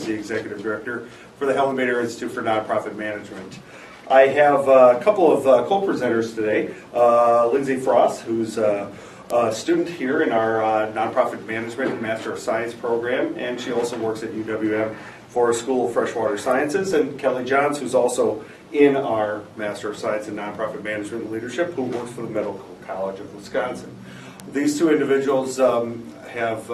as the Executive Director for the Hellenbader Institute for Nonprofit Management. I have a couple of co-presenters today. Lindsay Frost, who's a student here in our Nonprofit Management and Master of Science program, and she also works at UWM for School of Freshwater Sciences, and Kelly Jahnz, who's also in our Master of Science in Nonprofit Management and Leadership, who works for the Medical College of Wisconsin. These two individuals have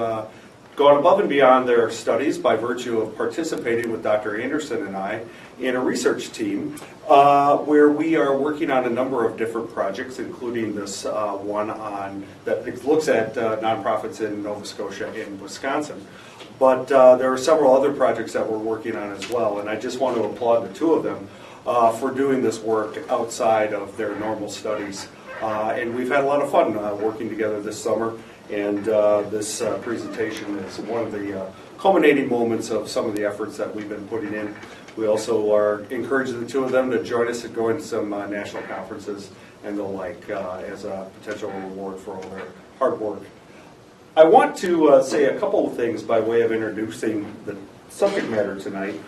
gone above and beyond their studies by virtue of participating with Dr. Anderson and I in a research team where we are working on a number of different projects, including this one that looks at nonprofits in Nova Scotia and Wisconsin. But there are several other projects that we're working on as well, and I just want to applaud the two of them for doing this work outside of their normal studies. And we've had a lot of fun working together this summer, and this presentation is one of the culminating moments of some of the efforts that we've been putting in. We also are encouraging the two of them to join us at going to some national conferences and the like as a potential reward for all their hard work. I want to say a couple of things by way of introducing the subject matter tonight.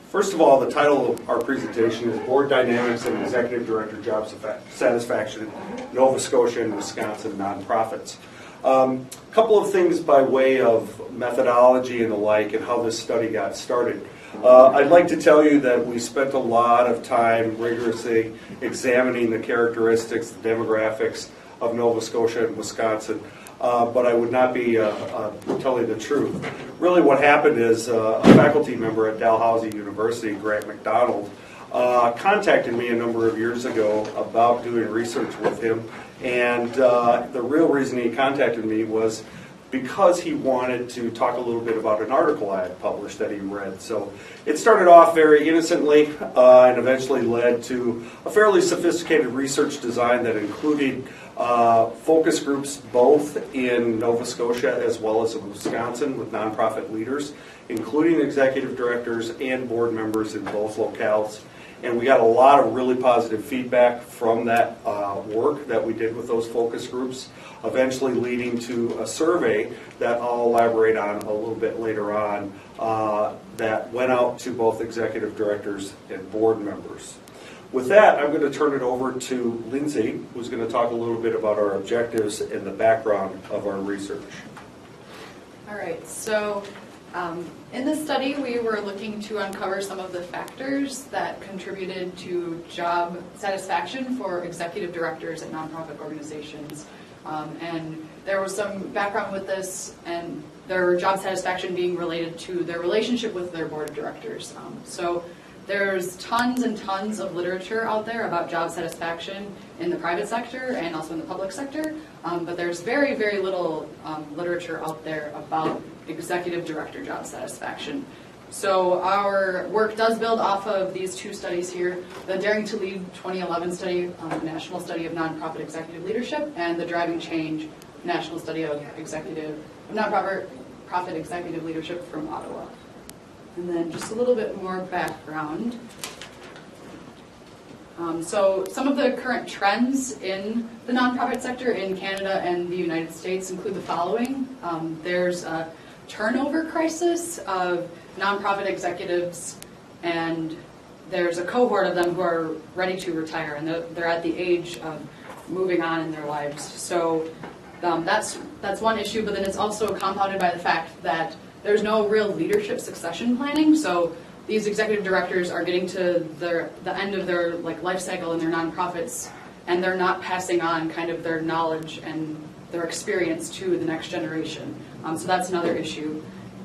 First of all, the title of our presentation is Board Dynamics and Executive Director Job Satisfaction, Nova Scotia and Wisconsin Nonprofits. A couple of things by way of methodology and the like and how this study got started. I'd like to tell you that we spent a lot of time rigorously examining the characteristics, the demographics of Nova Scotia and Wisconsin. But I would not be telling the truth. Really what happened is a faculty member at Dalhousie University, Grant McDonald, contacted me a number of years ago about doing research with him. And the real reason he contacted me was because he wanted to talk a little bit about an article I had published that he read. So it started off very innocently and eventually led to a fairly sophisticated research design that included focus groups both in Nova Scotia as well as in Wisconsin with nonprofit leaders, including executive directors and board members in both locales. And we got a lot of really positive feedback from that work that we did with those focus groups, eventually leading to a survey that I'll elaborate on a little bit later on that went out to both executive directors and board members. With that, I'm going to turn it over to Lindsay, who's going to talk a little bit about our objectives and the background of our research. All right, so in this study, we were looking to uncover some of the factors that contributed to job satisfaction for executive directors at nonprofit organizations. And there was some background with this, and their job satisfaction being related to their relationship with their board of directors. So there's tons and tons of literature out there about job satisfaction in the private sector and also in the public sector, but there's very, very little literature out there about executive director job satisfaction. So our work does build off of these two studies here, the Daring to Lead 2011 study, National Study of Nonprofit Executive Leadership, and the Driving Change National Study of Nonprofit Executive Leadership from Ottawa. And then just a little bit more background. So some of the current trends in the nonprofit sector in Canada and the United States include the following. There's a turnover crisis of nonprofit executives, and there's a cohort of them who are ready to retire, and they're at the age of moving on in their lives. So that's one issue, but then it's also compounded by the fact that there's no real leadership succession planning. So these executive directors are getting to the end of their life cycle in their nonprofits, and they're not passing on kind of their knowledge and their experience to the next generation. So that's another issue.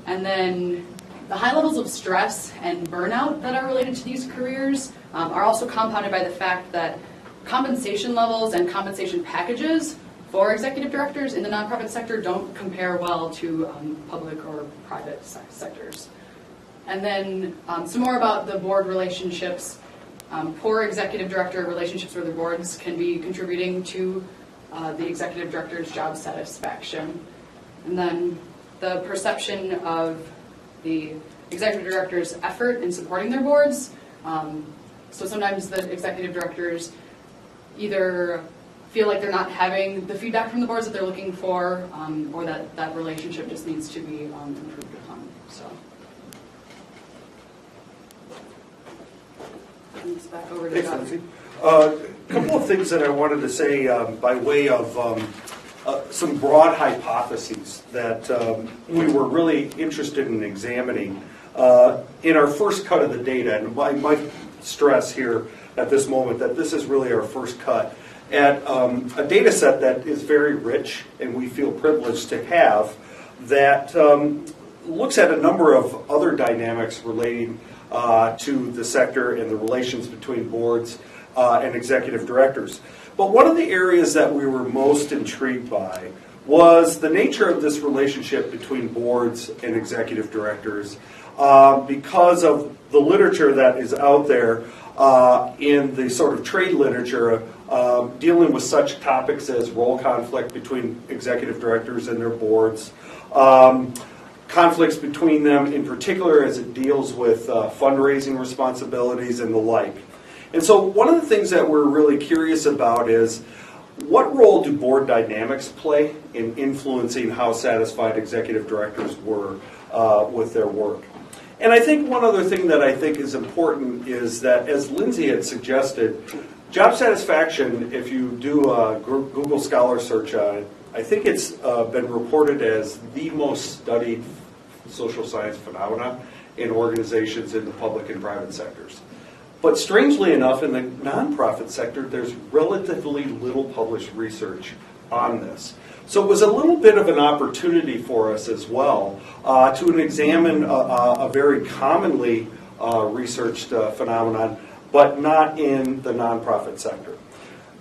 And then the high levels of stress and burnout that are related to these careers are also compounded by the fact that compensation levels and compensation packages for executive directors in the nonprofit sector don't compare well to public or private sectors. And then some more about the board relationships. Poor executive director relationships with their boards can be contributing to the executive director's job satisfaction. And then the perception of the executive director's effort in supporting their boards. So sometimes the executive directors either feel like they're not having the feedback from the boards that they're looking for, or that relationship just needs to be improved upon. So turn this back over to Thanks, Doug. Lindsay. A couple of things that I wanted to say by way of some broad hypotheses that we were really interested in examining in our first cut of the data. And I might stress here at this moment that this is really our first cut at a data set that is very rich and we feel privileged to have that looks at a number of other dynamics relating to the sector and the relations between boards and executive directors. But one of the areas that we were most intrigued by was the nature of this relationship between boards and executive directors because of the literature that is out there in the sort of trade literature dealing with such topics as role conflict between executive directors and their boards, conflicts between them in particular as it deals with fundraising responsibilities and the like. And so one of the things that we're really curious about is what role do board dynamics play in influencing how satisfied executive directors were with their work? And I think one other thing that I think is important is that, as Lindsay had suggested, job satisfaction, if you do a Google Scholar search on it, I think it's been reported as the most studied social science phenomena in organizations in the public and private sectors. But strangely enough, in the nonprofit sector, there's relatively little published research on this. So it was a little bit of an opportunity for us as well to examine a very commonly researched phenomenon, but not in the nonprofit sector.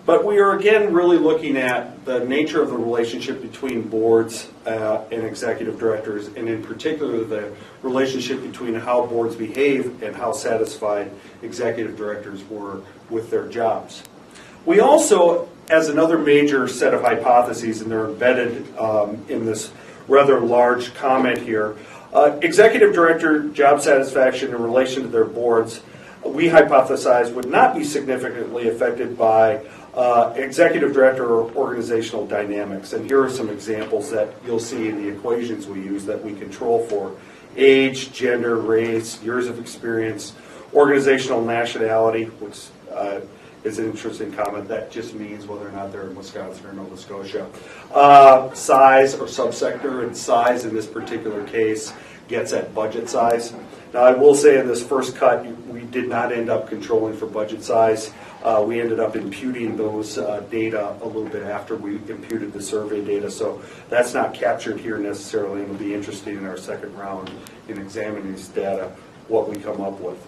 But we are again really looking at the nature of the relationship between boards and executive directors, and in particular the relationship between how boards behave and how satisfied executive directors were with their jobs. We also, as another major set of hypotheses, and they're embedded in this rather large comment here, executive director job satisfaction in relation to their boards, we hypothesize would not be significantly affected by executive director or organizational dynamics. And here are some examples that you'll see in the equations we use that we control for: age, gender, race, years of experience, organizational nationality, which is an interesting comment. That just means whether or not they're in Wisconsin or Nova Scotia. Size or subsector, and size in this particular case gets at budget size. Now, I will say in this first cut, we did not end up controlling for budget size. We ended up imputing those data a little bit after we imputed the survey data, so that's not captured here necessarily, and it'll be interesting in our second round in examining these data, what we come up with.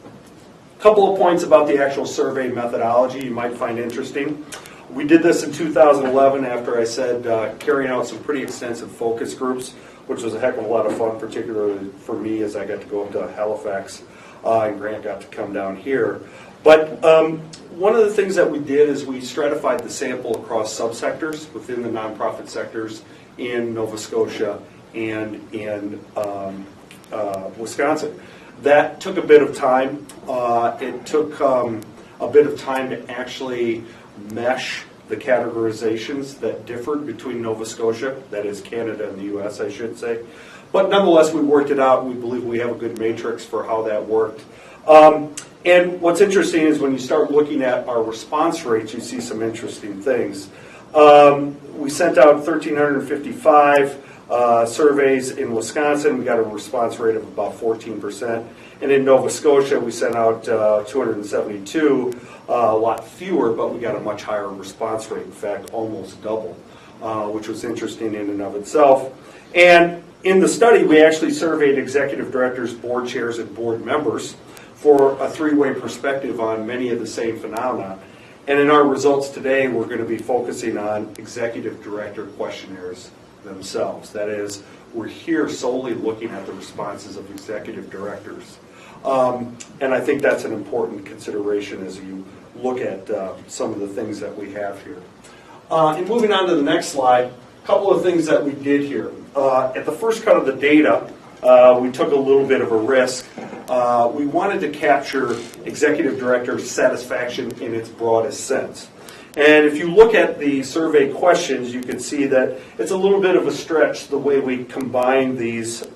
A couple of points about the actual survey methodology you might find interesting. We did this in 2011 after I said carrying out some pretty extensive focus groups, which was a heck of a lot of fun, particularly for me as I got to go up to Halifax and Grant got to come down here. But one of the things that we did is we stratified the sample across subsectors within the nonprofit sectors in Nova Scotia and in Wisconsin. That took a bit of time. It took a bit of time to actually mesh the categorizations that differed between Nova Scotia, that is Canada and the U.S., I should say. But nonetheless, we worked it out. We believe we have a good matrix for how that worked. And what's interesting is when you start looking at our response rates, you see some interesting things. We sent out 1,355 surveys in Wisconsin. We got a response rate of about 14%. And in Nova Scotia, we sent out 272, a lot fewer, but we got a much higher response rate, in fact, almost double, which was interesting in and of itself. And in the study, we actually surveyed executive directors, board chairs, and board members for a three-way perspective on many of the same phenomena. And in our results today, we're going to be focusing on executive director questionnaires themselves. That is, we're here solely looking at the responses of executive directors. And I think that's an important consideration as you look at some of the things that we have here. And moving on to the next slide, a couple of things that we did here. At the first cut of the data, we took a little bit of a risk. We wanted to capture executive director satisfaction in its broadest sense. And if you look at the survey questions, you can see that it's a little bit of a stretch the way we combine these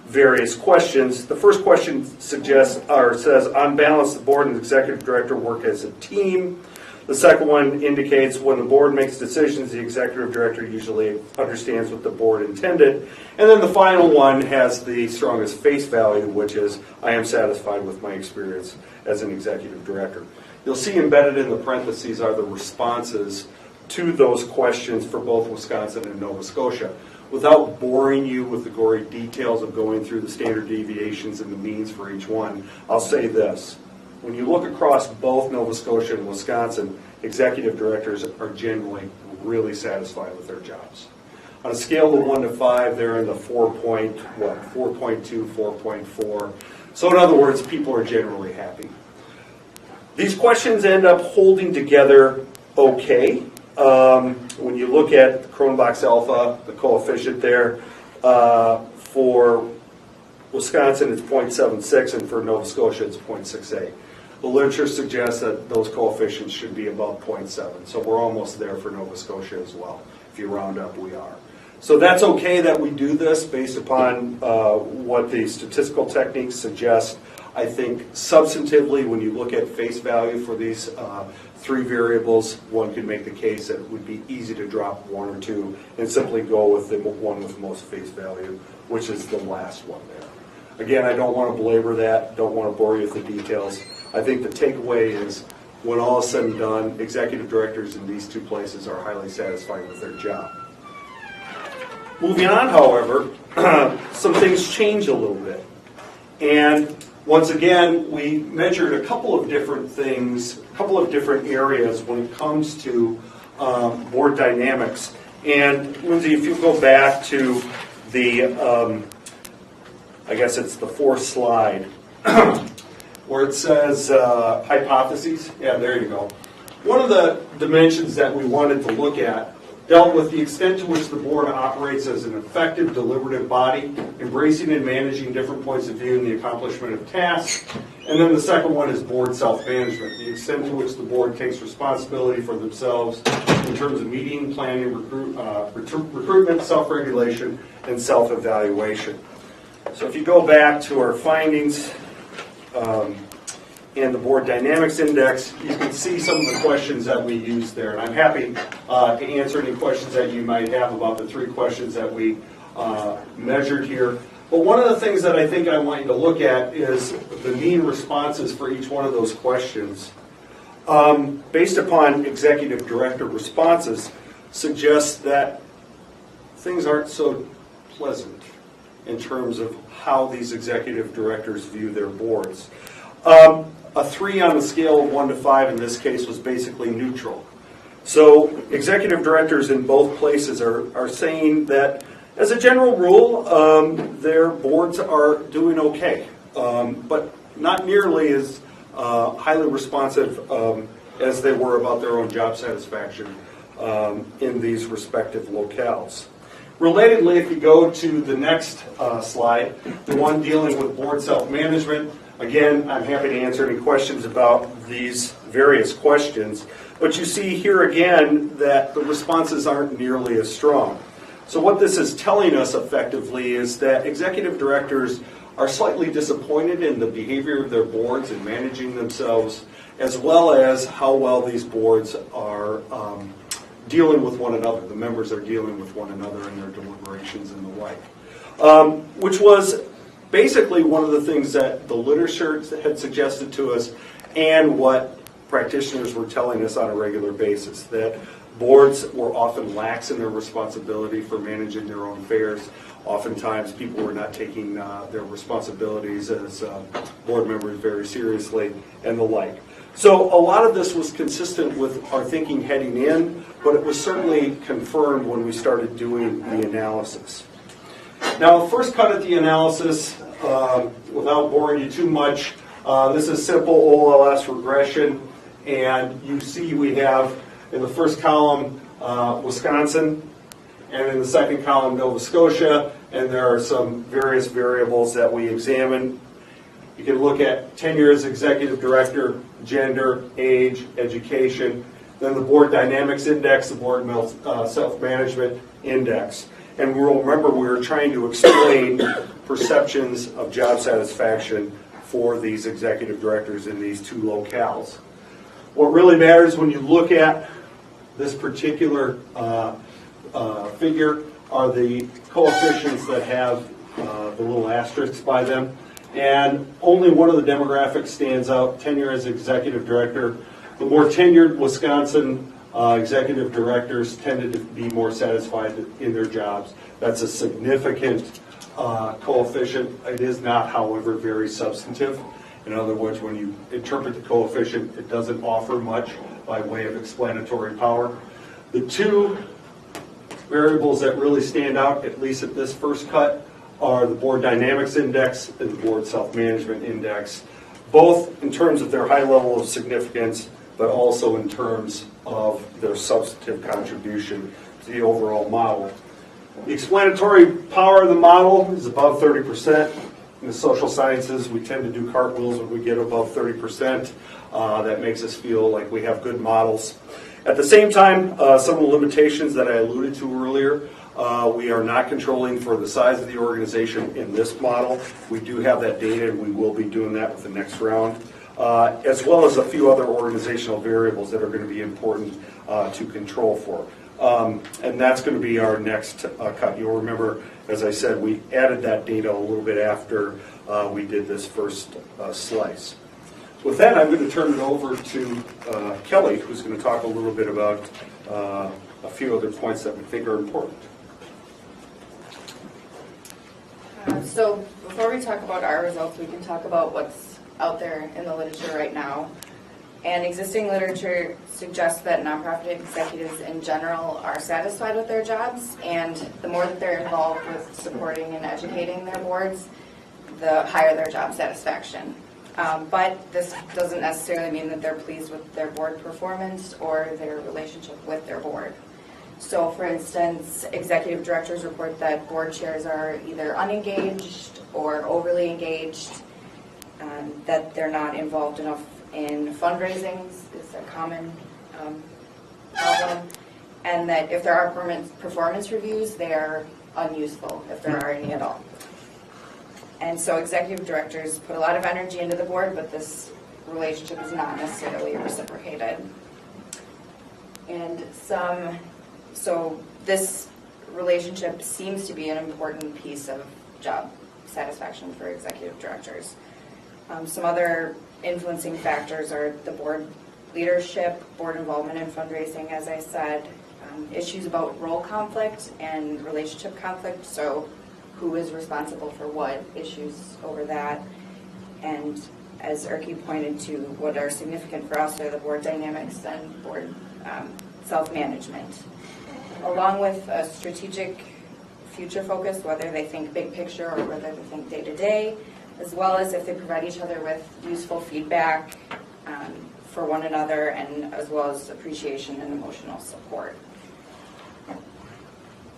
various questions. The first question suggests or says, on balance, the board and the executive director work as a team. The second one indicates when the board makes decisions, the executive director usually understands what the board intended. And then the final one has the strongest face value, which is, I am satisfied with my experience as an executive director. You'll see embedded in the parentheses are the responses to those questions for both Wisconsin and Nova Scotia. Without boring you with the gory details of going through the standard deviations and the means for each one, I'll say this. When you look across both Nova Scotia and Wisconsin, executive directors are generally really satisfied with their jobs. On a scale of 1 to 5, they're in the 4.2, 4.4. So in other words, people are generally happy. These questions end up holding together okay. When you look at the Cronbach's alpha, the coefficient there, for Wisconsin it's 0.76 and for Nova Scotia it's 0.68. The literature suggests that those coefficients should be above 0.7, so we're almost there for Nova Scotia as well. If you round up, we are. So that's okay that we do this based upon what the statistical techniques suggest. I think substantively, when you look at face value for these three variables, one could make the case that it would be easy to drop one or two and simply go with the one with the most face value, which is the last one there. Again, I don't want to belabor that, don't want to bore you with the details. I think the takeaway is, when all is said and done, executive directors in these two places are highly satisfied with their job. Moving on, however, some things change a little bit. And once again, we measured a couple of different things, a couple of different areas when it comes to board dynamics. And Lindsay, if you go back to the, I guess it's the fourth slide, where it says hypotheses. Yeah, there you go. One of the dimensions that we wanted to look at dealt with the extent to which the board operates as an effective deliberative body, embracing and managing different points of view in the accomplishment of tasks. And then the second one is board self-management, the extent to which the board takes responsibility for themselves in terms of meeting, planning, recruitment, self-regulation, and self-evaluation. So if you go back to our findings and the Board Dynamics Index, you can see some of the questions that we used there. And I'm happy to answer any questions that you might have about the three questions that we measured here. But one of the things that I think I want you to look at is the mean responses for each one of those questions. Based upon executive director responses, suggests that things aren't so pleasant in terms of how these executive directors view their boards. A 3 on the scale of 1 to 5 in this case was basically neutral. So executive directors in both places are saying that, as a general rule, their boards are doing okay, but not nearly as highly responsive as they were about their own job satisfaction in these respective locales. Relatedly, if you go to the next slide, the one dealing with board self-management, again, I'm happy to answer any questions about these various questions, but you see here again that the responses aren't nearly as strong. So what this is telling us effectively is that executive directors are slightly disappointed in the behavior of their boards in managing themselves, as well as how well these boards are dealing with one another. The members are dealing with one another in their deliberations and the like, which was basically one of the things that the literature had suggested to us and what practitioners were telling us on a regular basis, that boards were often lax in their responsibility for managing their own affairs. Oftentimes people were not taking their responsibilities as board members very seriously and the like. So a lot of this was consistent with our thinking heading in, but it was certainly confirmed when we started doing the analysis. Now, the first cut at the analysis, without boring you too much, this is simple OLS regression, and you see we have in the first column Wisconsin, and in the second column Nova Scotia, and there are some various variables that we examine. You can look at tenure as executive director, gender, age, education, then the Board Dynamics Index, the Board Self-Management Index. And we'll remember we were trying to explain perceptions of job satisfaction for these executive directors in these two locales. What really matters when you look at this particular figure are the coefficients that have the little asterisks by them. And only one of the demographics stands out, tenure as executive director. The more tenured Wisconsin executive directors tended to be more satisfied in their jobs. That's a significant coefficient. It is not, however, very substantive. In other words, when you interpret the coefficient, it doesn't offer much by way of explanatory power. The two variables that really stand out, at least at this first cut, are the Board Dynamics Index and the Board Self-Management Index, both in terms of their high level of significance, but also in terms of their substantive contribution to the overall model. The explanatory power of the model is above 30%. In the social sciences, we tend to do cartwheels when we get above 30%. That makes us feel like we have good models. At the same time, some of the limitations that I alluded to earlier, we are not controlling for the size of the organization in this model. We do have that data, and we will be doing that with the next round, as well as a few other organizational variables that are going to be important to control for. And that's going to be our next cut. You'll remember, as I said, we added that data a little bit after we did this first slice. With that, I'm going to turn it over to Kelly, who's going to talk a little bit about a few other points that we think are important. So before we talk about our results, we can talk about what's out there in the literature right now. And existing literature suggests that nonprofit executives in general are satisfied with their jobs, and the more that they're involved with supporting and educating their boards, the higher their job satisfaction. But this doesn't necessarily mean that they're pleased with their board performance or their relationship with their board. So, for instance, executive directors report that board chairs are either unengaged or overly engaged, that they're not involved enough in fundraising is a common problem, and that if there are performance reviews, they are unuseful, if there are any at all. And so executive directors put a lot of energy into the board, but this relationship is not necessarily reciprocated. And so this relationship seems to be an important piece of job satisfaction for executive directors. Some other influencing factors are the board leadership, board involvement in fundraising, as I said, issues about role conflict and relationship conflict, so who is responsible for what, issues over that, and as Ihrke pointed to, what are significant for us are the board dynamics and board self-management, along with a strategic future focus, whether they think big picture or whether they think day-to-day, as well as if they provide each other with useful feedback for one another, and as well as appreciation and emotional support.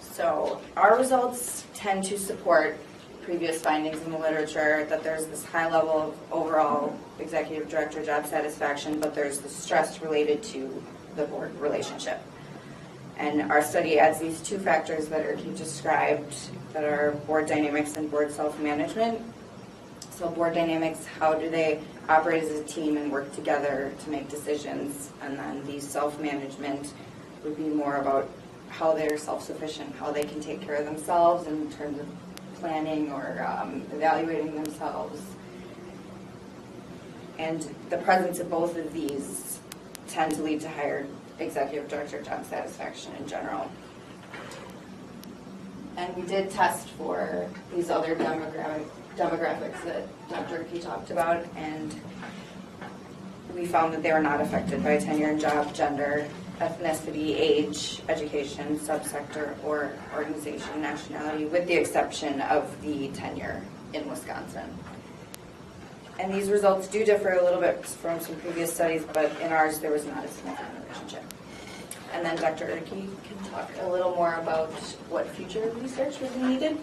So our results tend to support previous findings in the literature that there's this high level of overall executive director job satisfaction, but there's the stress related to the board relationship. And our study adds these two factors that Ihrke described, that are board dynamics and board self-management. So board dynamics, how do they operate as a team and work together to make decisions? And then the self-management would be more about how they're self-sufficient, how they can take care of themselves in terms of planning or evaluating themselves. And the presence of both of these tend to lead to higher executive director job satisfaction in general. And we did test for these other demographics that Dr. Ihrke talked about, and we found that they were not affected by tenure and job, gender, ethnicity, age, education, subsector, or organization nationality, with the exception of the tenure in Wisconsin. And these results do differ a little bit from some previous studies, but in ours there was not a significant relationship. And then Dr. Ihrke can talk a little more about what future research would be needed.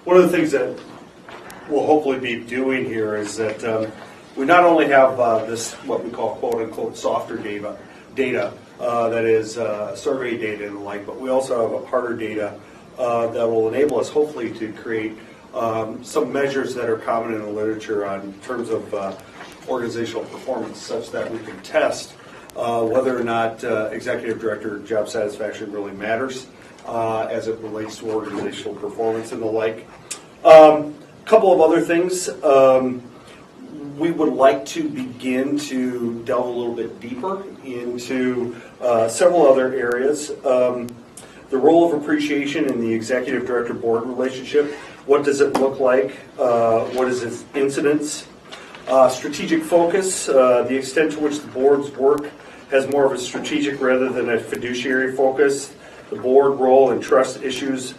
One of the things that we'll hopefully be doing here is that we not only have this, what we call quote-unquote softer data that is survey data and the like, but we also have harder data that will enable us hopefully to create some measures that are common in the literature on terms of organizational performance, such that we can test whether or not executive director job satisfaction really matters as it relates to organizational performance and the like. Couple of other things. We would like to begin to delve a little bit deeper into several other areas. The role of appreciation in the executive director board relationship. What does it look like? What is its incidence? Strategic focus, the extent to which the board's work has more of a strategic rather than a fiduciary focus. The board role and trust issues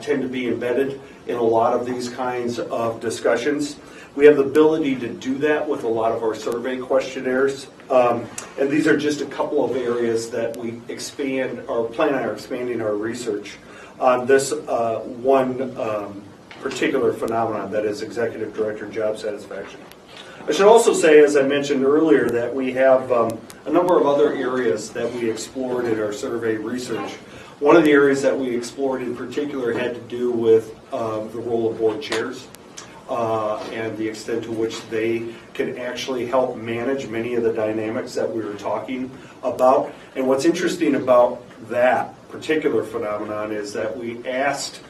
tend to be embedded in a lot of these kinds of discussions. We have the ability to do that with a lot of our survey questionnaires. And these are just a couple of areas that we expand or plan on expanding our research on this one particular phenomenon, that is executive director job satisfaction. I should also say, as I mentioned earlier, that we have a number of other areas that we explored in our survey research. One of the areas that we explored in particular had to do with the role of board chairs and the extent to which they can actually help manage many of the dynamics that we were talking about. And what's interesting about that particular phenomenon is that we asked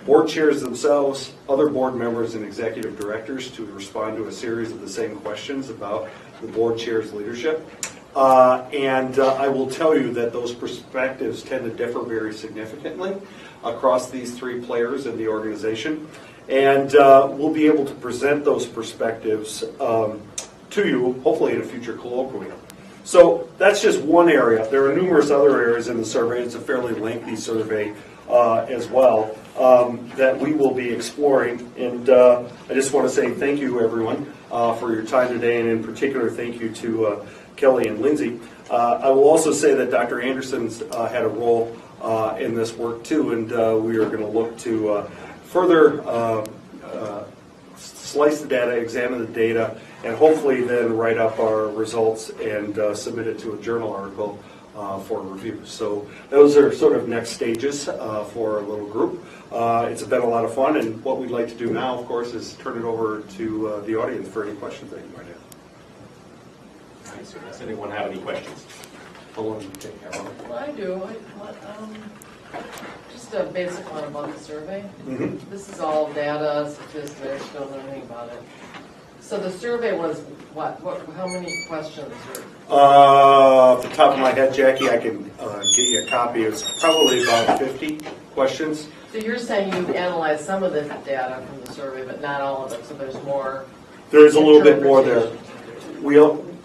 board chairs themselves, other board members, and executive directors to respond to a series of the same questions about the board chair's leadership. And I will tell you that those perspectives tend to differ very significantly across these three players in the organization. And we'll be able to present those perspectives to you, hopefully in a future colloquium. So that's just one area. There are numerous other areas in the survey. It's a fairly lengthy survey as well that we will be exploring. And I just want to say thank you, everyone, for your time today, and in particular, thank you to Kelly and Lindsay. I will also say that Dr. Anderson's had a role in this work too, and we are going to look to further slice the data, examine the data, and hopefully then write up our results and submit it to a journal article for review. So those are sort of next stages for our little group. It's been a lot of fun, and what we'd like to do now, of course, is turn it over to the audience for any questions that you might have. Nice. Does anyone have any questions? How long do you take, Alan? Well, I do. Just a basic one about the survey. Mm-hmm. This is all data, statistics, don't know anything about it. So the survey was what? How many questions? Off the top of my head, Jackie, I can get you a copy. It's probably about 50 questions. So you're saying you analyzed some of the data from the survey, but not all of it. So there's more. There's a little bit more there.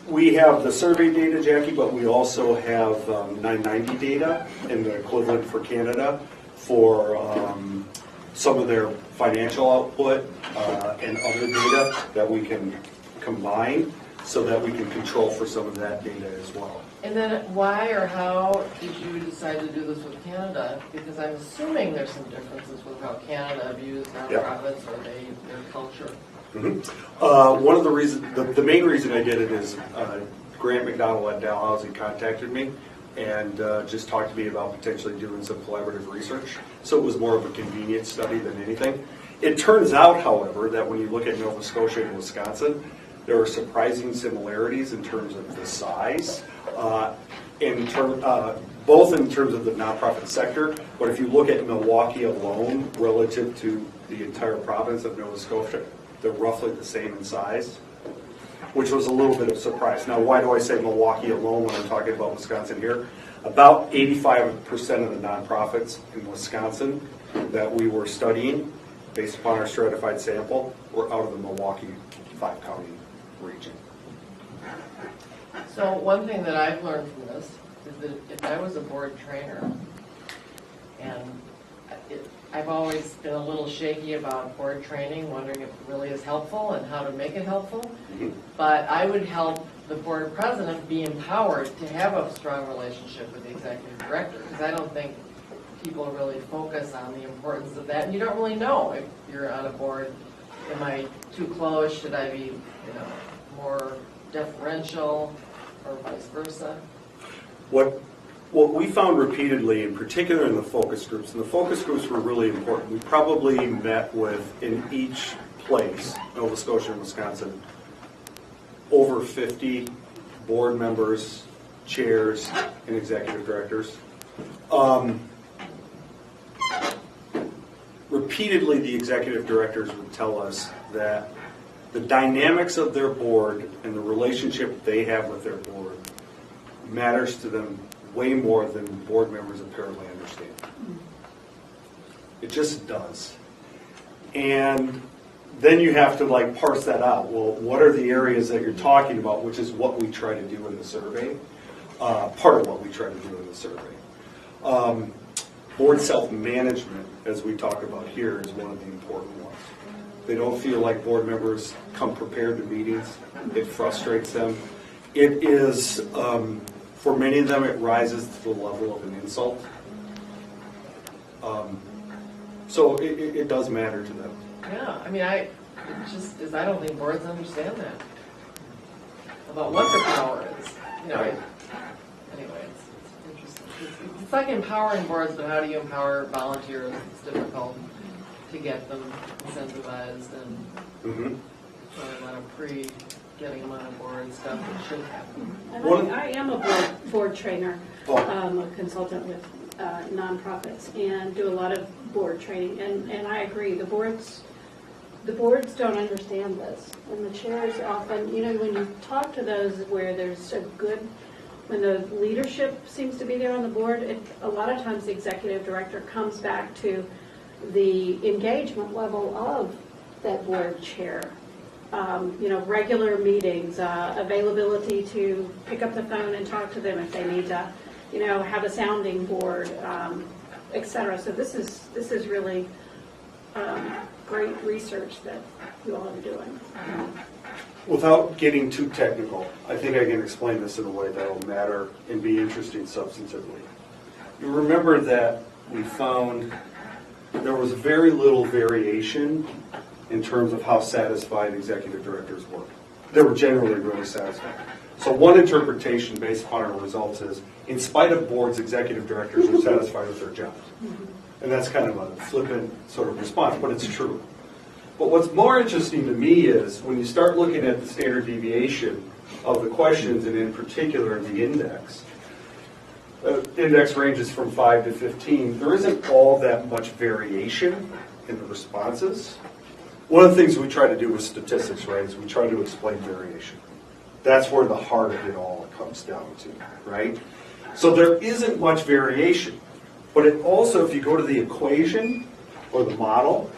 We have the survey data, Jackie, but we also have 990 data and the equivalent for Canada for some of their financial output and other data that we can combine so that we can control for some of that data as well. And then why or how did you decide to do this with Canada? Because I'm assuming there's some differences with how Canada views nonprofits or their culture. Mm-hmm. One of the reasons, the main reason I did it is Grant McDonald at Dalhousie contacted me and just talked to me about potentially doing some collaborative research. So it was more of a convenience study than anything. It turns out, however, that when you look at Nova Scotia and Wisconsin, there are surprising similarities in terms of the size, both in terms of the nonprofit sector, but if you look at Milwaukee alone relative to the entire province of Nova Scotia, they're roughly the same in size, which was a little bit of a surprise. Now, why do I say Milwaukee alone when I'm talking about Wisconsin here? About 85% of the nonprofits in Wisconsin that we were studying, based upon our stratified sample, were out of the Milwaukee 5-county region. So one thing that I've learned from this is that if I was a board trainer, and I've always been a little shaky about board training, wondering if it really is helpful and how to make it helpful, but I would help the board president be empowered to have a strong relationship with the executive director, because I don't think people really focus on the importance of that, and you don't really know if you're on a board. Am I too close? Should I be, more deferential, or vice versa? What What we found repeatedly, in particular in the focus groups, and the focus groups were really important. We probably met with, in each place, Nova Scotia and Wisconsin, over 50 board members, chairs, and executive directors. Repeatedly, the executive directors would tell us that the dynamics of their board and the relationship they have with their board matters to them way more than board members apparently understand. It just does. And then you have to like parse that out. Well, what are the areas that you're talking about, which is what we try to do in the survey, part of what we try to do in the survey. Board self-management, as we talk about here, is one of the important ones. They don't feel like board members come prepared to meetings. It frustrates them. It is, for many of them, it rises to the level of an insult. So it does matter to them. Yeah, I mean, it just is, I don't think boards understand that, about what the power is. You know, anyway, it's interesting. It's like empowering boards, but how do you empower volunteers? It's difficult to get them incentivized and a lot of getting them on board stuff that should happen. And I am a board trainer, a consultant with nonprofits, and do a lot of board training. And I agree, the boards don't understand this, and the chairs often, you know, when you talk to those where there's a good, when the leadership seems to be there on the board, a lot of times the executive director comes back to the engagement level of that board chair. You know, regular meetings, availability to pick up the phone and talk to them if they need to, you know, have a sounding board, et cetera. So this is really great research that you all are doing. Without getting too technical, I think I can explain this in a way that will matter and be interesting substantively. You remember that we found there was very little variation in terms of how satisfied executive directors were. They were generally really satisfied. So one interpretation based upon our results is, in spite of boards, executive directors are satisfied with their jobs. And that's kind of a flippant sort of response, but it's true. But what's more interesting to me is when you start looking at the standard deviation of the questions, and in particular the index. Index ranges from 5 to 15. There isn't all that much variation in the responses. One of the things we try to do with statistics, right, is we try to explain variation. That's where the heart of it all comes down to, right? So there isn't much variation. But it also, if you go to the equation or the model,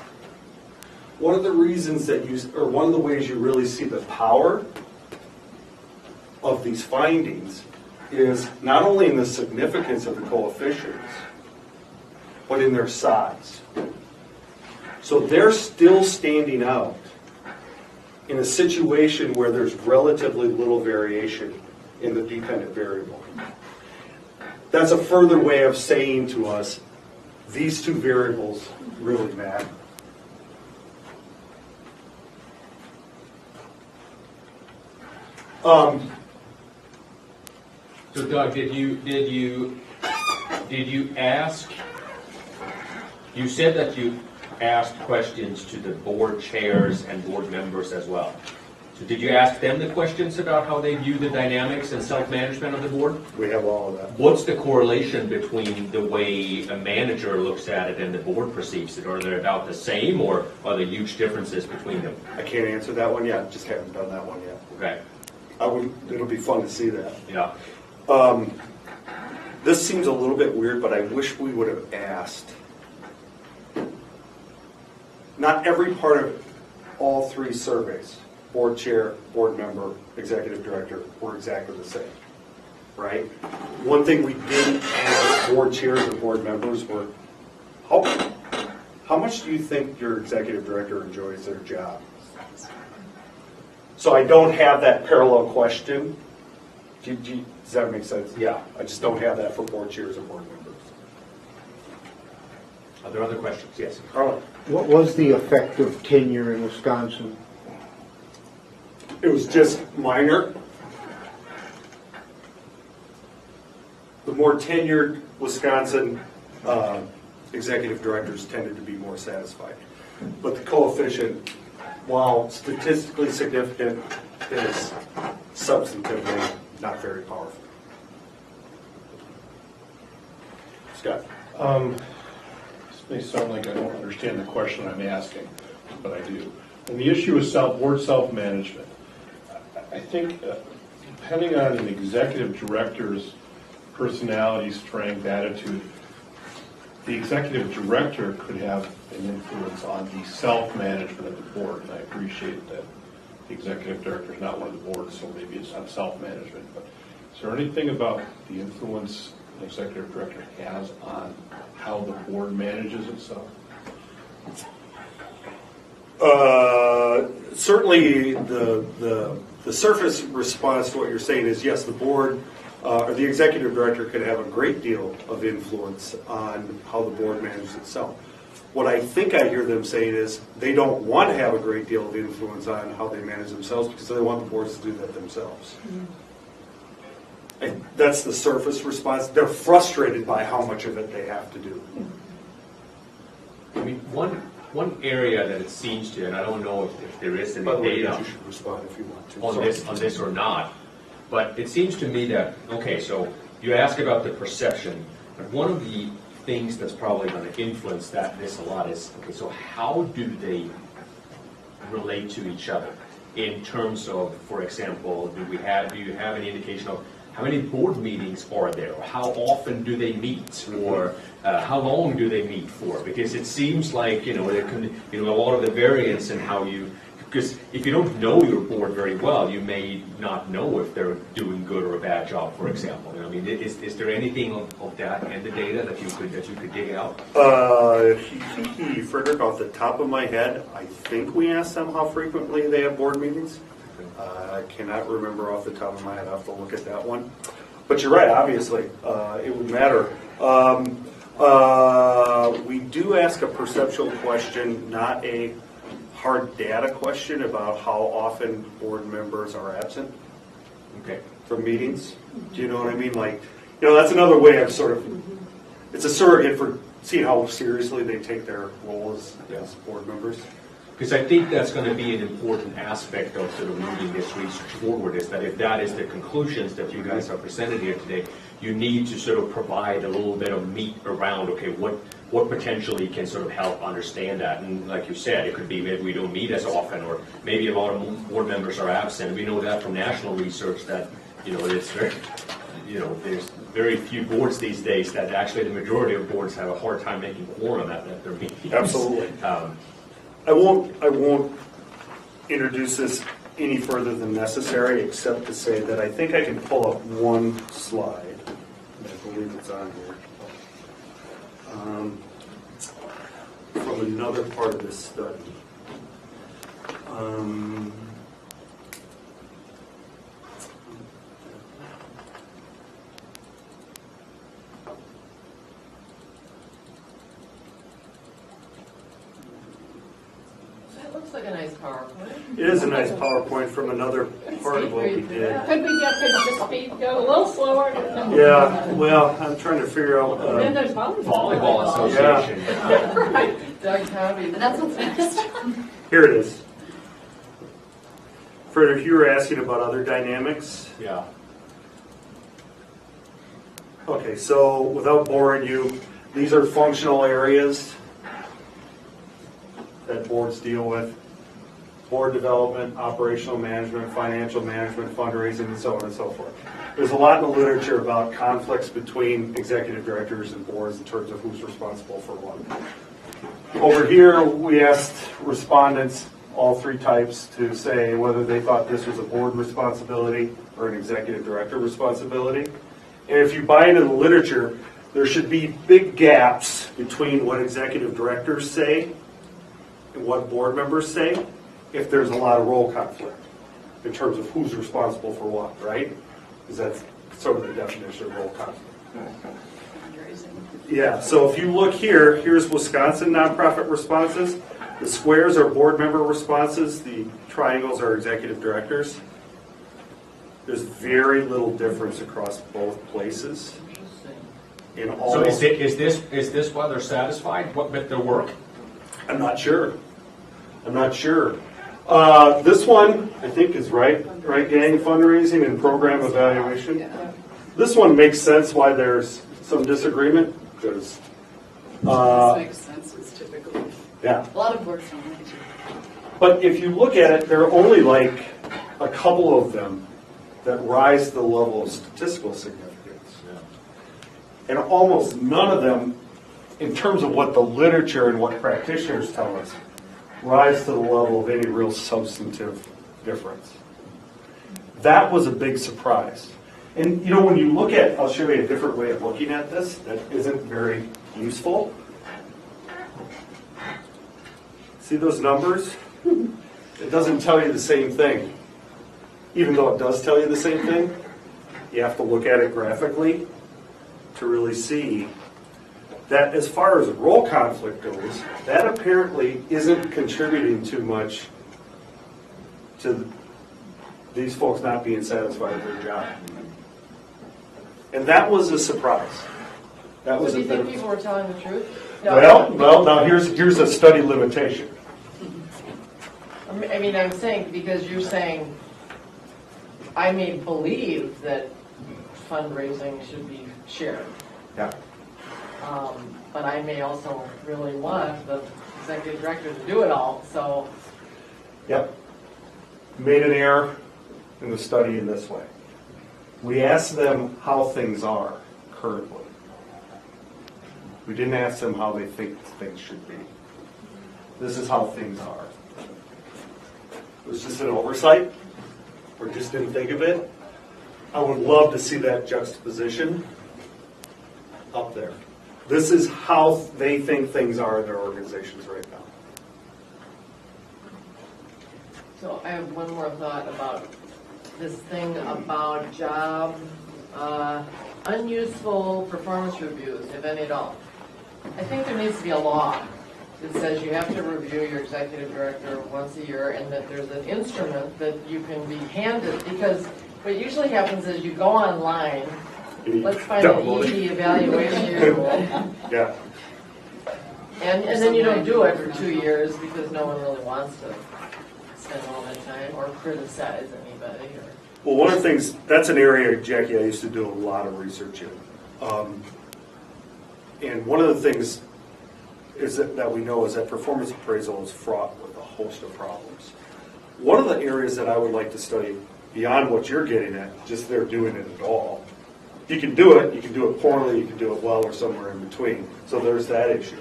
one of the reasons that one of the ways you really see the power of these findings is not only in the significance of the coefficients, but in their size. So they're still standing out in a situation where there's relatively little variation in the dependent variable. That's a further way of saying to us, these two variables really matter. So Doug, did you ask? You said that you asked questions to the board chairs and board members as well. So did you ask them the questions about how they view the dynamics and self-management of the board? We have all of that. What's the correlation between the way a manager looks at it and the board perceives it? Are they about the same, or are there huge differences between them? I can't answer that one yet. Just haven't done that one yet. Okay. It'll be fun to see that. Yeah. This seems a little bit weird, but I wish we would have asked. Not every part of all three surveys, board chair, board member, executive director, were exactly the same, right? One thing we didn't ask board chairs and board members were, how much do you think your executive director enjoys their job? So I don't have that parallel question. Does that make sense? Yeah. I just don't have that for board chairs and board members. Are there other questions? Yes. Carla. What was the effect of tenure in Wisconsin? It was just minor. the more tenured Wisconsin executive directors tended to be more satisfied. But the coefficient, while statistically significant, is substantively not very powerful. Scott? This may sound like I don't understand the question I'm asking, but I do. And the issue is board self-management. I think depending on an executive director's personality, strength, attitude, the executive director could have an influence on the self-management of the board. And I appreciate that the executive director is not one of the boards, so maybe it's not self-management. But is there anything about the influence an executive director has on how the board manages itself? Certainly, the surface response to what you're saying is yes, the board or the executive director could have a great deal of influence on how the board manages itself. What I think I hear them saying is they don't want to have a great deal of influence on how they manage themselves because they want the boards to do that themselves. And that's the surface response. They're frustrated by how much of it they have to do. I mean, one area that it seems to, and I don't know if there is any By the way, data you should respond if you want to. on this or not, but it seems to me that, okay, so you ask about the perception, but one of the things that's probably going to influence this a lot is, okay, so how do they relate to each other in terms of, for example, do you have any indication of how many board meetings are there, or how often do they meet, or how long do they meet for? Because it seems like there can a lot of the variance in how you. Because if you don't know your board very well, you may not know if they're doing good or a bad job. For example, I mean, is there anything of that and the data that you could dig out? Frederick, off the top of my head, I think we asked them how frequently they have board meetings. I cannot remember off the top of my head. I'll have to look at that one. But you're right, obviously, it would matter. We do ask a perceptual question, not a hard data question about how often board members are absent from meetings. Do you know what I mean? Like, that's another way of sort of, it's a surrogate for seeing how seriously they take their role as board members. Because I think that's going to be an important aspect of sort of moving this research forward, is that if that is the conclusions that you guys are presented here today, you need to sort of provide a little bit of meat around, okay, what potentially can sort of help understand that. And like you said, it could be maybe we don't meet as often, or maybe a lot of board members are absent. We know that from national research that, it's very, there's very few boards these days that actually the majority of boards have a hard time making quorum at their meetings. Absolutely. I won't introduce this any further than necessary, except to say that I think I can pull up one slide. I believe it's on here. From another part of this study. That looks like a nice PowerPoint. It is a nice PowerPoint from another part of what we did. Could we get the speed go a little slower? Yeah, well, I'm trying to figure out. Then there's Volleyball Association. Right. Doug Covey. And that's what's next. Here it is. Frederick, you were asking about other dynamics. Yeah. Okay, so without boring you, these are functional areas that boards deal with. Board development, operational management, financial management, fundraising, and so on and so forth. There's a lot in the literature about conflicts between executive directors and boards in terms of who's responsible for what. Over here, we asked respondents, all three types, to say whether they thought this was a board responsibility or an executive director responsibility. And if you buy into the literature, there should be big gaps between what executive directors say and what board members say if there's a lot of role conflict in terms of who's responsible for what, right? Because that's sort of the definition of role conflict. Yeah, so if you look here, here's Wisconsin nonprofit responses. The squares are board member responses. The triangles are executive directors. There's very little difference across both places. in So almost. is this why they're satisfied with their work? I'm not sure. I'm not sure. This one, I think, is right, gang, fundraising and program evaluation. This one makes sense why there's some disagreement, because, This makes sense, it's typical. yeah. A lot of boards don't like to. But if you look at it, there are only like a couple of them that rise to the level of statistical significance. And almost none of them, in terms of what the literature and what practitioners tell us, rise to the level of any real substantive difference. That was a big surprise. And you know, when you look at, I'll show you a different way of looking at this that isn't very useful. See those numbers? It doesn't tell you the same thing. Even though it does tell you the same thing, you have to look at it graphically to really see that as far as role conflict goes, that apparently isn't contributing too much to these folks not being satisfied with their job. And that was a surprise. That was So do a you bit think of, people were telling the truth? well, now here's a study limitation. I mean, I'm saying, because you're saying, I may believe that fundraising should be shared. Yeah. But I may also really want the executive director to do it all, so. Yep. Made an error in the study in this way. We asked them how things are currently. We didn't ask them how they think things should be. This is how things are. Was this an oversight? Or just didn't think of it? I would love to see that juxtaposition up there. This is how they think things are in their organizations right now. So I have one more thought about this thing about job, unuseful performance reviews, if any at all. I think there needs to be a law that says you have to review your executive director once a year, and that there's an instrument that you can be handed, because what usually happens is you go online, let's find an ED evaluation tool, Yeah. and then you don't do it for 2 years because no one really wants to spend all that time or criticize anybody. Or Well, one of the things, that's an area, Jackie, I used to do a lot of research in. And one of the things is that we know is that performance appraisal is fraught with a host of problems. One of the areas that I would like to study beyond what you're getting at, just they're doing it at all. You can do it poorly, you can do it well, or somewhere in between. So there's that issue.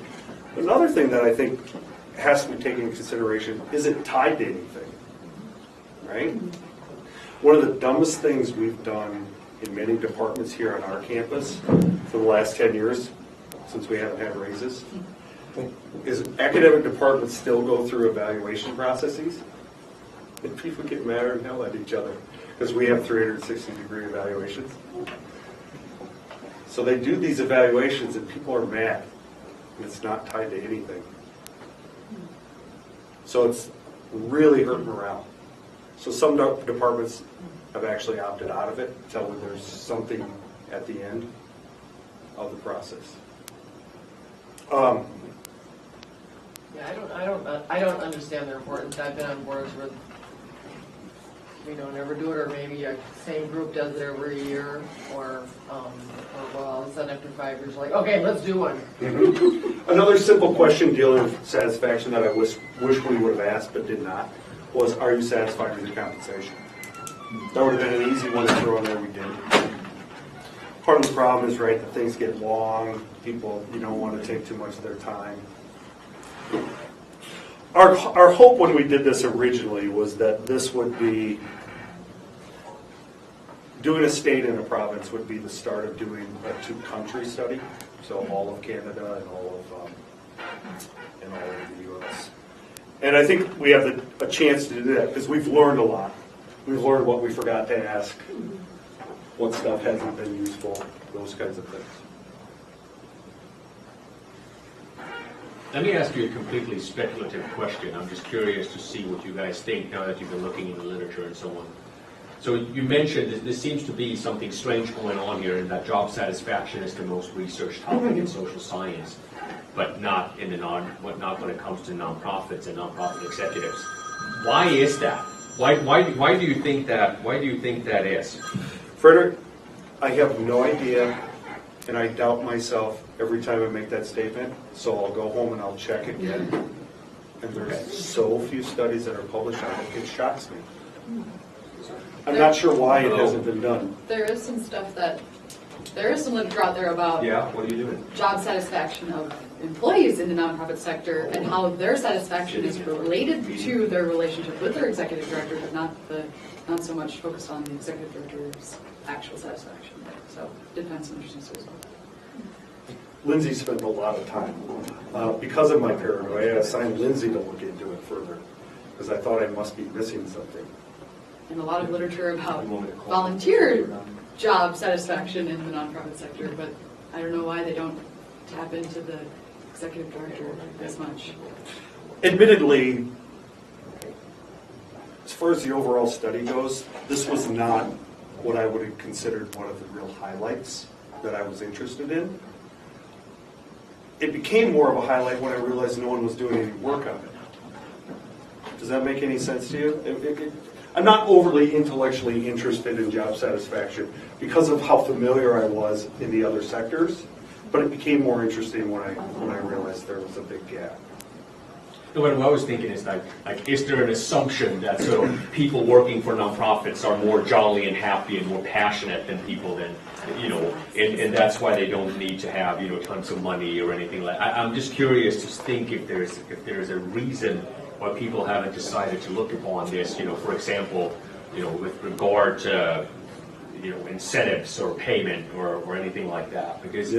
Another thing that I think has to be taken into consideration, is it tied to anything, right? One of the dumbest things we've done in many departments here on our campus for the last 10 years, since we haven't had raises, is academic departments still go through evaluation processes, and people get madder than hell at each other because we have 360-degree evaluations. So they do these evaluations and people are mad, and it's not tied to anything. So it's really hurt morale. So some departments have actually opted out of it until there's something at the end of the process. Yeah, I don't understand their importance. I've been on boards where we don't ever do it, or maybe a same group does it every year, or well, all of a sudden after 5 years, like, okay, let's do one. Mm-hmm. Another simple question dealing with satisfaction that I wish we would have asked but did not was, are you satisfied with your compensation? That would have been an easy one to throw in there, we didn't. Part of the problem is, right, that things get long, people, you don't want to take too much of their time. Our hope when we did this originally was that this would be, doing a state and a province would be the start of doing a two-country study, so all of Canada and all of the U.S. And I think we have a chance to do that because we've learned a lot. We've learned what we forgot to ask, what stuff hasn't been useful, those kinds of things. Let me ask you a completely speculative question. I'm just curious to see what you guys think now that you've been looking in the literature and so on. So you mentioned that there seems to be something strange going on here, in that job satisfaction is the most researched topic in social science, but not in the not when it comes to nonprofits and nonprofit executives. Why is that? Why do you think that? Why do you think that is? Frederick, I have no idea, and I doubt myself every time I make that statement, so I'll go home and I'll check again. And there's so few studies that are published on it, it shocks me. I'm not sure why it hasn't been done. There is some stuff that, there is some literature out there about Yeah, what are you doing? job satisfaction of employees in the nonprofit sector and how their satisfaction is related to their relationship with their executive director, but not so much focused on the executive director's actual satisfaction. So did find some interesting stories about that. Lindsay spent a lot of time. Because of my paranoia, I assigned Lindsay to look into it further, because I thought I must be missing something. And a lot of literature about volunteer job satisfaction in the nonprofit sector, but I don't know why they don't tap into the executive director as much. Admittedly, as far as the overall study goes, this was not what I would have considered one of the real highlights that I was interested in. It became more of a highlight when I realized no one was doing any work on it. Does that make any sense to you? I'm not overly intellectually interested in job satisfaction because of how familiar I was in the other sectors, but it became more interesting when I realized there was a big gap. What I was thinking is like, is there an assumption that sort of people working for nonprofits are more jolly and happy and more passionate than people than, and that's why they don't need to have, tons of money or anything like that. I'm just curious to think if there's a reason why people haven't decided to look upon this, for example, with regard to, incentives or payment or anything like that. Because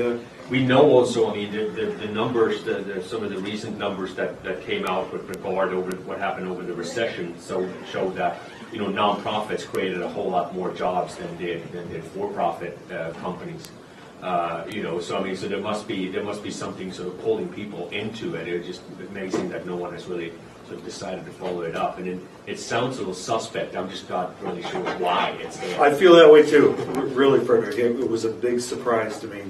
we know also, I mean, the numbers, some of the recent numbers that came out with regard over what happened over the recession showed that, nonprofits created a whole lot more jobs than did for-profit companies. So I mean, so there must be something sort of pulling people into it. It's just amazing that no one has really sort of decided to follow it up. And it sounds a little suspect. I'm just not really sure why it's there. I feel that way too, really, Frederick. It was a big surprise to me.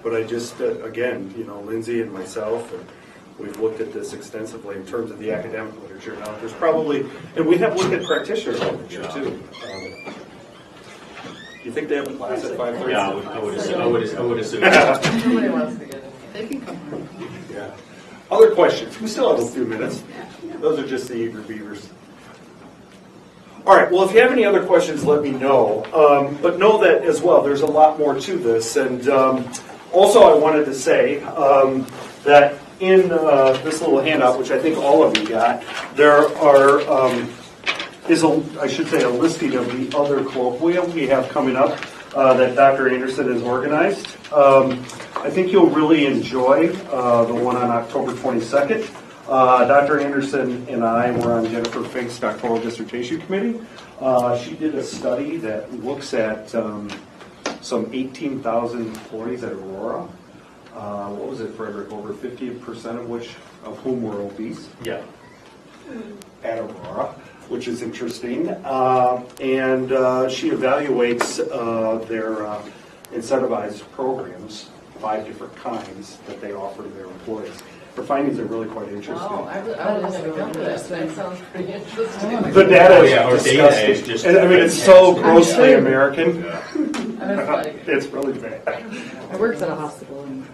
But I just, again, Lindsay and myself, and we've looked at this extensively in terms of the academic literature. Now, there's probably, and we have looked at practitioner literature too. You think they have a class at 5:30? Yeah, I would assume. Nobody wants to get in. They can come on. Yeah. Other questions? We still have a few minutes. Those are just the eager beavers. All right, well, if you have any other questions, let me know. But know that as well, there's a lot more to this. And also I wanted to say that in this little handout, which I think all of you got, there is a listing of the other colloquia we have coming up that Dr. Anderson has organized. I think you'll really enjoy the one on October 22nd. Dr. Anderson and I were on Jennifer Fink's doctoral dissertation committee. She did a study that looks at some 18,000 employees at Aurora. What was it, Frederick? Over 50% of whom were obese. Yeah. At Aurora, which is interesting. And she evaluates their incentivized programs, 5 different kinds that they offer to their employees. Her findings are really quite interesting. Oh, I was going to come to this. That sounds pretty interesting. The data our is data disgusting. is just I mean, it's so grossly American. It's really bad. I worked at a hospital and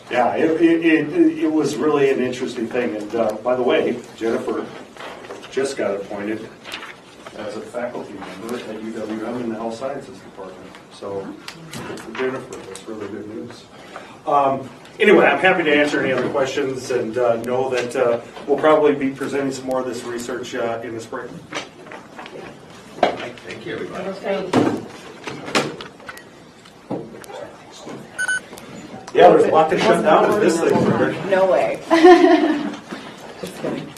Yeah, it was really an interesting thing. And by the way, Jennifer just got appointed as a faculty member at UWM in the Health Sciences Department. So for Jennifer, that's really good news. Anyway, I'm happy to answer any other questions, and know that we'll probably be presenting some more of this research in the spring. Thank you, everybody. Yeah, there's a lot to shut down in this thing. No way. just kidding.